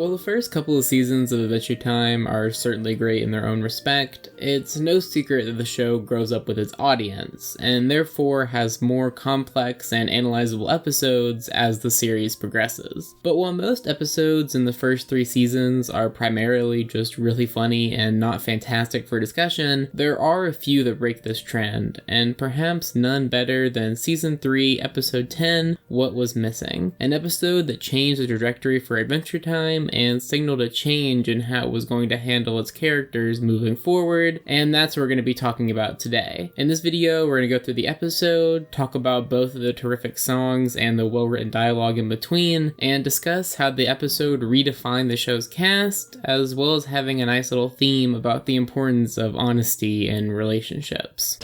While the first couple of seasons of Adventure Time are certainly great in their own respect, it's no secret that the show grows up with its audience, and therefore has more complex and analyzable episodes as the series progresses. But while most episodes in the first 3 seasons are primarily just really funny and not fantastic for discussion, there are a few that break this trend, and perhaps none better than Season 3, Episode 10, What Was Missing, an episode that changed the trajectory for Adventure Time and signaled a change in how it was going to handle its characters moving forward, and that's what we're going to be talking about today. In this video, we're going to go through the episode, talk about both of the terrific songs and the well-written dialogue in between, and discuss how the episode redefined the show's cast, as well as having a nice little theme about the importance of honesty in relationships.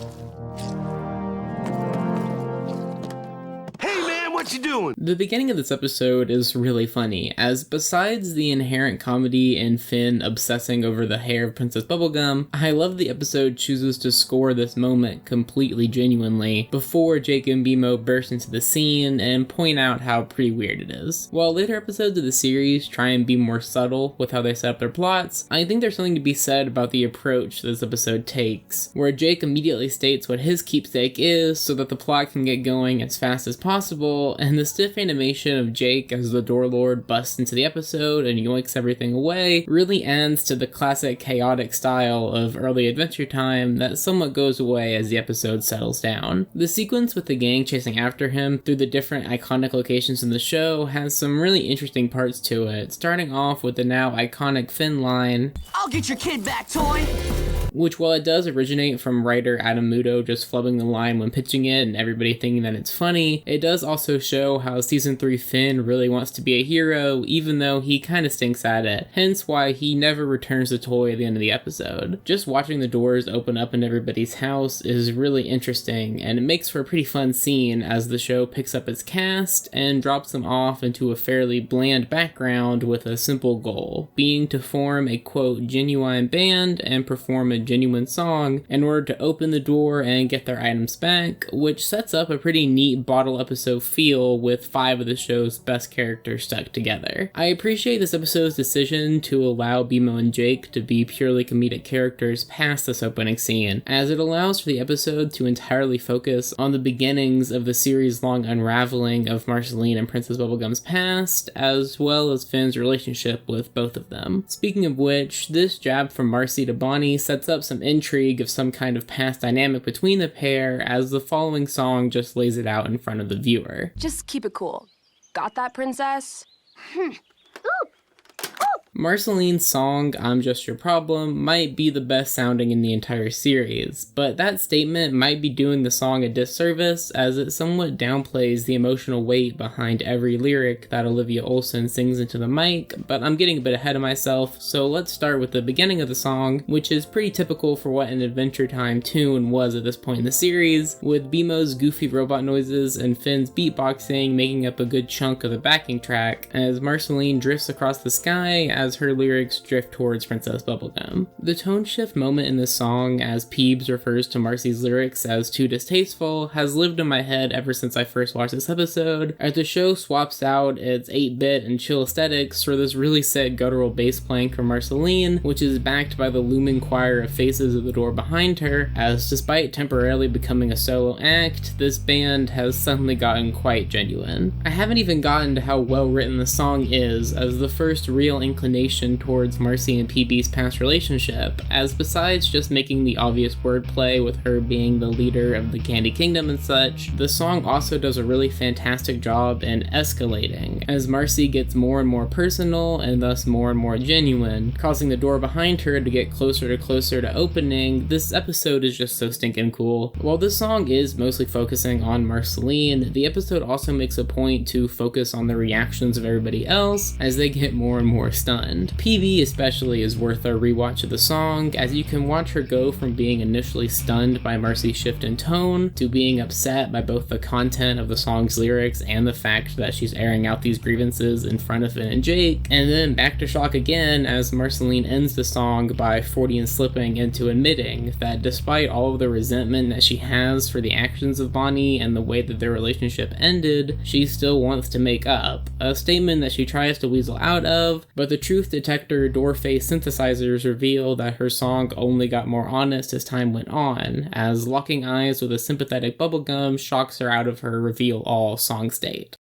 What you doing? The beginning of this episode is really funny, as besides the inherent comedy in Finn obsessing over the hair of Princess Bubblegum, I love the episode chooses to score this moment completely genuinely before Jake and BMO burst into the scene and point out how pretty weird it is. While later episodes of the series try and be more subtle with how they set up their plots, I think there's something to be said about the approach this episode takes, where Jake immediately states what his keepsake is so that the plot can get going as fast as possible, and the stiff animation of Jake as the Door Lord busts into the episode and yoinks everything away really adds to the classic chaotic style of early Adventure Time that somewhat goes away as the episode settles down. The sequence with the gang chasing after him through the different iconic locations in the show has some really interesting parts to it, starting off with the now iconic Finn line, "I'll get your kid back, toy!" which, while it does originate from writer Adam Muto just flubbing the line when pitching it and everybody thinking that it's funny, it does also show how Season 3 Finn really wants to be a hero, even though he kinda stinks at it, hence why he never returns the toy at the end of the episode. Just watching the doors open up in everybody's house is really interesting, and it makes for a pretty fun scene as the show picks up its cast and drops them off into a fairly bland background with a simple goal, being to form a quote genuine band and perform a genuine song in order to open the door and get their items back, which sets up a pretty neat bottle episode feel with 5 of the show's best characters stuck together. I appreciate this episode's decision to allow BMO and Jake to be purely comedic characters past this opening scene, as it allows for the episode to entirely focus on the beginnings of the series-long unraveling of Marceline and Princess Bubblegum's past, as well as Finn's relationship with both of them. Speaking of which, this jab from Marcy to Bonnie sets up some intrigue of some kind of past dynamic between the pair, as the following song just lays it out in front of the viewer. Just keep it cool. Got that, princess? Marceline's song, "I'm Just Your Problem," might be the best sounding in the entire series, but that statement might be doing the song a disservice as it somewhat downplays the emotional weight behind every lyric that Olivia Olson sings into the mic, but I'm getting a bit ahead of myself, so let's start with the beginning of the song, which is pretty typical for what an Adventure Time tune was at this point in the series, with BMO's goofy robot noises and Finn's beatboxing making up a good chunk of the backing track, as Marceline drifts across the sky as her lyrics drift towards Princess Bubblegum. The tone shift moment in this song, as Peebs refers to Marcy's lyrics as too distasteful, has lived in my head ever since I first watched this episode, as the show swaps out its 8-bit and chill aesthetics for this really sick guttural bass playing from Marceline, which is backed by the looming choir of faces at the door behind her, as despite temporarily becoming a solo act, this band has suddenly gotten quite genuine. I haven't even gotten to how well written the song is, as the first real inclination towards Marcy and PB's past relationship, as besides just making the obvious wordplay with her being the leader of the Candy Kingdom and such, the song also does a really fantastic job in escalating, as Marcy gets more and more personal and thus more and more genuine, causing the door behind her to get closer to opening. This episode is just so stinking cool. While this song is mostly focusing on Marceline, the episode also makes a point to focus on the reactions of everybody else as they get more and more stunned. PV especially is worth a rewatch of the song, as you can watch her go from being initially stunned by Marcy's shift in tone to being upset by both the content of the song's lyrics and the fact that she's airing out these grievances in front of Finn and Jake, and then back to shock again as Marceline ends the song by Freudian slipping into admitting that despite all of the resentment that she has for the actions of Bonnie and the way that their relationship ended, she still wants to make up, a statement that she tries to weasel out of, but the truth truth detector door face synthesizers reveal that her song only got more honest as time went on, as locking eyes with a sympathetic bubblegum shocks her out of her reveal all song state.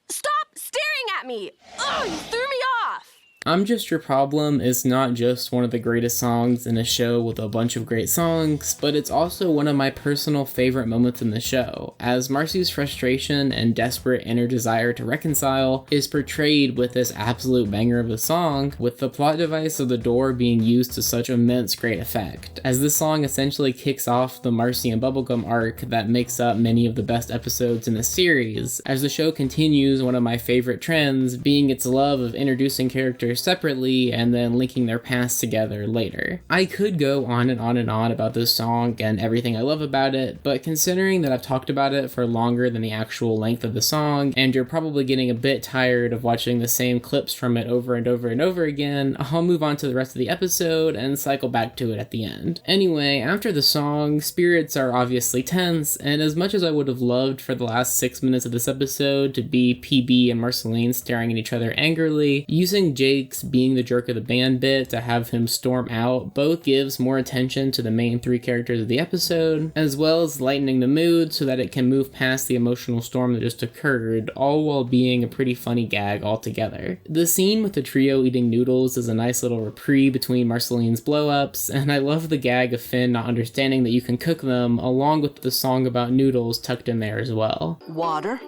Stop staring at me! Ugh, you threw me off! I'm Just Your Problem is not just one of the greatest songs in a show with a bunch of great songs, but it's also one of my personal favorite moments in the show, as Marcy's frustration and desperate inner desire to reconcile is portrayed with this absolute banger of a song, with the plot device of the door being used to such immense great effect, as this song essentially kicks off the Marcy and Bubblegum arc that makes up many of the best episodes in the series, as the show continues one of my favorite trends being its love of introducing characters separately and then linking their paths together later. I could go on and on and on about this song and everything I love about it, but considering that I've talked about it for longer than the actual length of the song, and you're probably getting a bit tired of watching the same clips from it over and over and over again, I'll move on to the rest of the episode and cycle back to it at the end. Anyway, after the song, spirits are obviously tense, and as much as I would have loved for the last 6 minutes of this episode to be PB and Marceline staring at each other angrily, using Jake's being the jerk of the band bit to have him storm out both gives more attention to the main three characters of the episode, as well as lightening the mood so that it can move past the emotional storm that just occurred, all while being a pretty funny gag altogether. The scene with the trio eating noodles is a nice little reprieve between Marceline's blow-ups, and I love the gag of Finn not understanding that you can cook them, along with the song about noodles tucked in there as well. Water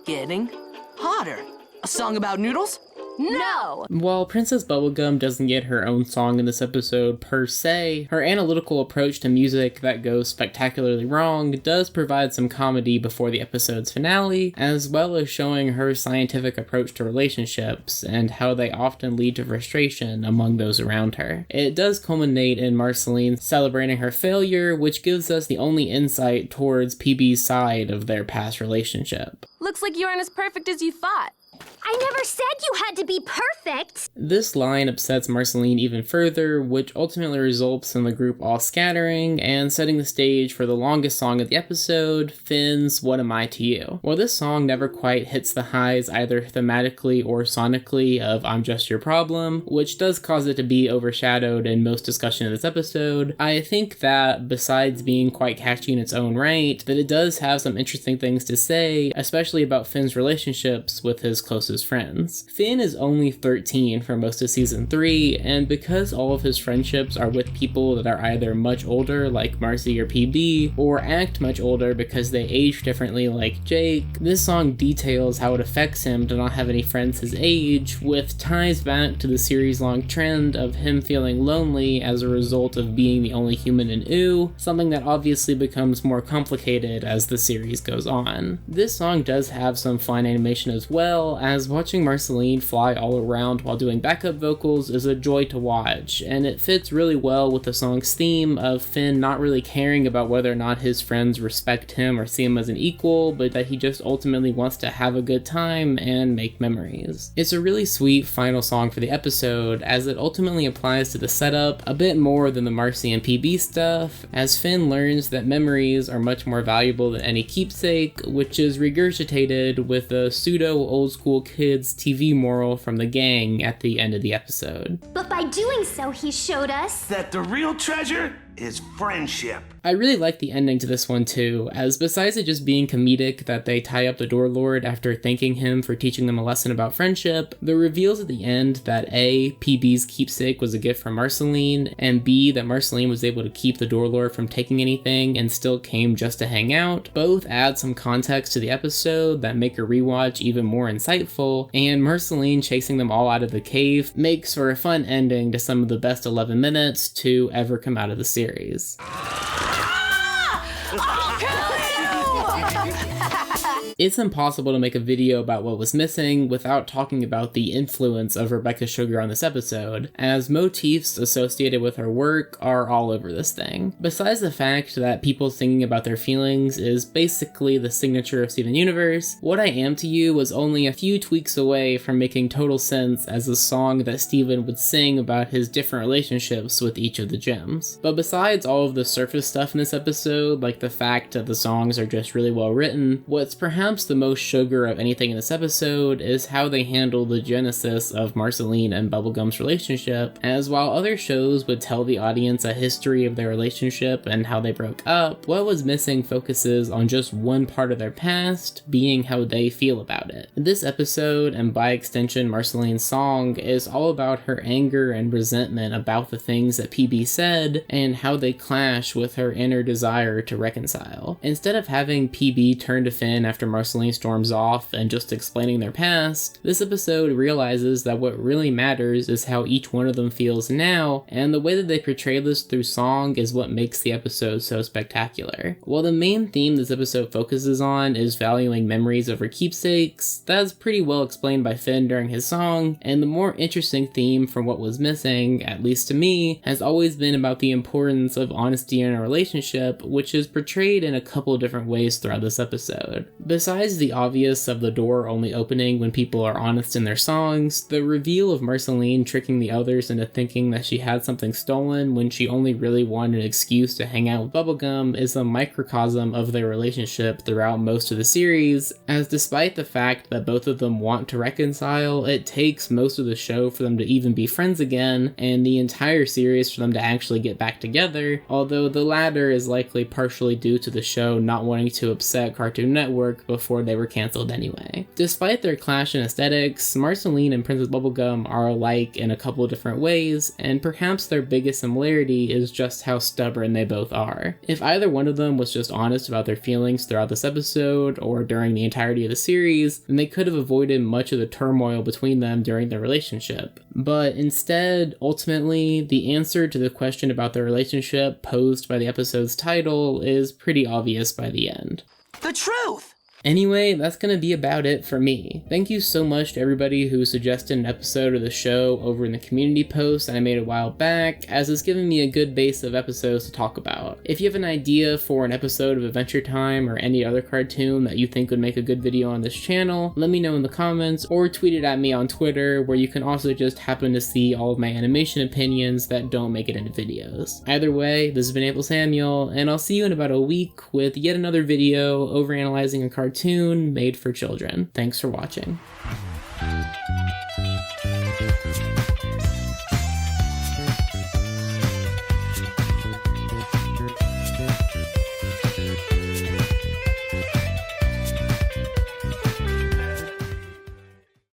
getting hotter. A song about noodles? No! While Princess Bubblegum doesn't get her own song in this episode per se, her analytical approach to music that goes spectacularly wrong does provide some comedy before the episode's finale, as well as showing her scientific approach to relationships and how they often lead to frustration among those around her. It does culminate in Marceline celebrating her failure, which gives us the only insight towards PB's side of their past relationship. Looks like you aren't as perfect as you thought. I never said you had to be perfect! This line upsets Marceline even further, which ultimately results in the group all scattering and setting the stage for the longest song of the episode, Finn's What Am I to You? While this song never quite hits the highs either thematically or sonically of I'm Just Your Problem, which does cause it to be overshadowed in most discussion of this episode, I think that besides being quite catchy in its own right, that it does have some interesting things to say, especially about Finn's relationships with his closest friends. Finn is only 13 for most of season 3, and because all of his friendships are with people that are either much older like Marcy or PB, or act much older because they age differently like Jake, this song details how it affects him to not have any friends his age, with ties back to the series-long trend of him feeling lonely as a result of being the only human in OO, something that obviously becomes more complicated as the series goes on. This song does have some fine animation as well, as watching Marceline fly all around while doing backup vocals is a joy to watch, and it fits really well with the song's theme of Finn not really caring about whether or not his friends respect him or see him as an equal, but that he just ultimately wants to have a good time and make memories. It's a really sweet final song for the episode, as it ultimately applies to the setup a bit more than the Marcy and PB stuff, as Finn learns that memories are much more valuable than any keepsake, which is regurgitated with a pseudo old school kids TV moral from the gang at the end of the episode. But by doing so, he showed us That the real treasure is friendship. I really like the ending to this one too, as besides it just being comedic that they tie up the Door Lord after thanking him for teaching them a lesson about friendship, the reveals at the end that A, PB's keepsake was a gift from Marceline, and B, that Marceline was able to keep the Door Lord from taking anything and still came just to hang out, both add some context to the episode that make a rewatch even more insightful, and Marceline chasing them all out of the cave makes for a fun ending to some of the best 11 minutes to ever come out of the series. It's impossible to make a video about what was missing without talking about the influence of Rebecca Sugar on this episode, as motifs associated with her work are all over this thing. Besides the fact that people singing about their feelings is basically the signature of Steven Universe, What I Am to You was only a few tweaks away from making total sense as a song that Steven would sing about his different relationships with each of the gems. But besides all of the surface stuff in this episode, like the fact that the song songs are just really well written, what's perhaps the most sugar of anything in this episode is how they handle the genesis of Marceline and Bubblegum's relationship, as while other shows would tell the audience a history of their relationship and how they broke up, what was missing focuses on just one part of their past, being how they feel about it. This episode, and by extension Marceline's song, is all about her anger and resentment about the things that PB said, and how they clash with her inner desire to reconcile. Instead of having PB turn to Finn after Marceline storms off and just explaining their past, this episode realizes that what really matters is how each one of them feels now, and the way that they portray this through song is what makes the episode so spectacular. While the main theme this episode focuses on is valuing memories over keepsakes, that's pretty well explained by Finn during his song, and the more interesting theme from what was missing, at least to me, has always been about the importance of honesty in a relationship, which is portrayed in a couple different ways throughout this episode. Besides the obvious of the door only opening when people are honest in their songs, the reveal of Marceline tricking the others into thinking that she had something stolen when she only really wanted an excuse to hang out with Bubblegum is a microcosm of their relationship throughout most of the series, as despite the fact that both of them want to reconcile, it takes most of the show for them to even be friends again, and the entire series for them to actually get back together, although the latter is likely partially due to the show not wanting to upset Cartoon Network before they were cancelled anyway. Despite their clash in aesthetics, Marceline and Princess Bubblegum are alike in a couple different ways, and perhaps their biggest similarity is just how stubborn they both are. If either one of them was just honest about their feelings throughout this episode, or during the entirety of the series, then they could have avoided much of the turmoil between them during their relationship. But instead, ultimately, the answer to the question about their relationship posed by the episode's title is pretty obvious by the end. The truth! Anyway, that's gonna be about it for me. Thank you so much to everybody who suggested an episode of the show over in the community post that I made a while back, as it's given me a good base of episodes to talk about. If you have an idea for an episode of Adventure Time or any other cartoon that you think would make a good video on this channel, let me know in the comments or tweet it at me on Twitter, where you can also just happen to see all of my animation opinions that don't make it into videos. Either way, this has been AmpleSamuel, and I'll see you in about a week with yet another video overanalyzing a cartoon made for children. Thanks for watching.